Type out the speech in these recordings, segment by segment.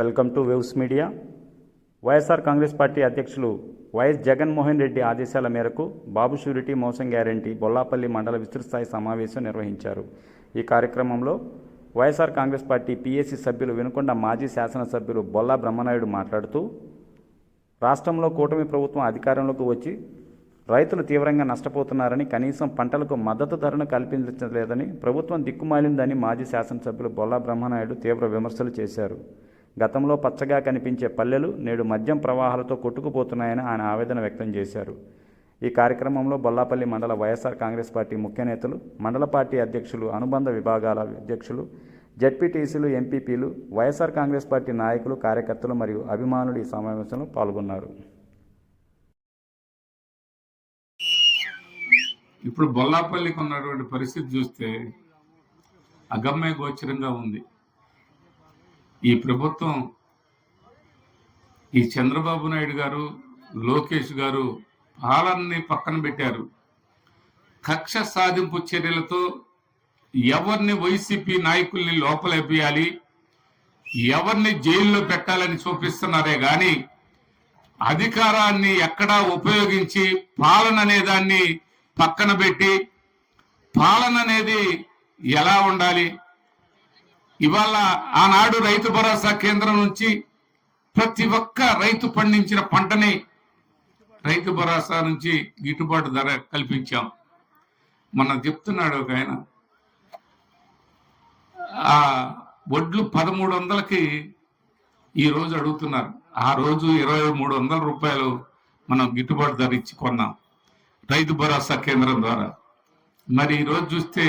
Welcome to waves media. YSR Congress party అధ్యక్షులు YS Jaganmohan Reddy ఆదేశాల మేరకు బాబు షూరిటీ మోసం గ్యారంటీ బొల్లాపల్లి మండల విస్తృతస్థాయి సమావేశం నిర్వహించారు. ఈ కార్యక్రమంలో వైఎస్ఆర్ కాంగ్రెస్ పార్టీ పీఏసీ సభ్యులు వినుకొండ మాజీ శాసనసభ్యులు బొల్లా బ్రహ్మనాయుడు మాట్లాడుతూ, రాష్ట్రంలో కూటమి ప్రభుత్వం అధికారంలోకి వచ్చి రైతులు తీవ్రంగా నష్టపోతున్నారని, కనీసం పంటలకు మద్దతు ధరను కల్పించలేదని, ప్రభుత్వం దిక్కుమాలిందని మాజీ శాసనసభ్యులు బొల్లా బ్రహ్మనాయుడు తీవ్ర విమర్శలు చేశారు. గతంలో పచ్చగా కనిపించే పల్లెలు నేడు మద్యం ప్రవాహాలతో కొట్టుకుపోతున్నాయని ఆయన ఆవేదన వ్యక్తం చేశారు. ఈ కార్యక్రమంలో బొల్లాపల్లి మండల వైఎస్ఆర్ కాంగ్రెస్ పార్టీ ముఖ్య నేతలు, మండల పార్టీ అధ్యక్షులు, అనుబంధ విభాగాల అధ్యక్షులు, జెడ్పీటీసీలు, ఎంపీపీలు, వైఎస్ఆర్ కాంగ్రెస్ పార్టీ నాయకులు, కార్యకర్తలు మరియు అభిమానులు ఈ సమావేశంలో పాల్గొన్నారు. ఇప్పుడు బొల్లాపల్లికి ఉన్నటువంటి పరిస్థితి చూస్తే అగమ్య గోచరంగా ఉంది. ఈ ప్రభుత్వం, ఈ చంద్రబాబు నాయుడు గారు, లోకేష్ గారు పాలనని పక్కన పెట్టారు. కక్ష సాధింపు చర్యలతో ఎవరిని వైసీపీ నాయకుల్ని లోపలేపేయాలి, ఎవరిని జైల్లో పెట్టాలని చూపిస్తున్నారే గాని అధికారాన్ని ఎక్కడా ఉపయోగించి పాలన అనే దాన్ని పక్కన పెట్టి, పాలన అనేది ఎలా ఉండాలి, ఇవాళ ఆనాడు రైతు భరోసా కేంద్రం నుంచి ప్రతి ఒక్క రైతు పండించిన పంటని రైతు భరోసా నుంచి గిట్టుబాటు ధర కల్పించాం. మన చెప్తున్నాడు ఒక ఆయన, ఆ వడ్లు 1300కి ఈ రోజు అడుగుతున్నారు. ఆ రోజు 2300 రూపాయలు మనం గిట్టుబాటు ధర ఇచ్చి కొన్నాం రైతు భరోసా కేంద్రం ద్వారా. మరి ఈరోజు చూస్తే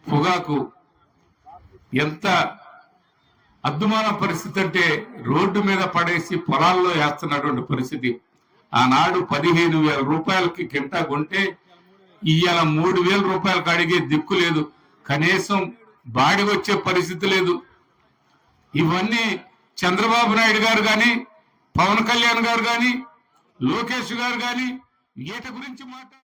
పొగాకు ఎంత అద్దుమాన పరిస్థితి అంటే రోడ్డు మీద పడేసి పొలాల్లో వేస్తున్నటువంటి పరిస్థితి. ఆనాడు 15,000 రూపాయలకి కింటా కొంటే ఇవాళ 3,000 రూపాయలకు అడిగే దిక్కు లేదు, కనీసం బాడి వచ్చే పరిస్థితి లేదు. ఇవన్నీ చంద్రబాబు నాయుడు గారు కానీ, పవన్ కళ్యాణ్ గారు కానీ, లోకేష్ గారు కానీ వీటి గురించి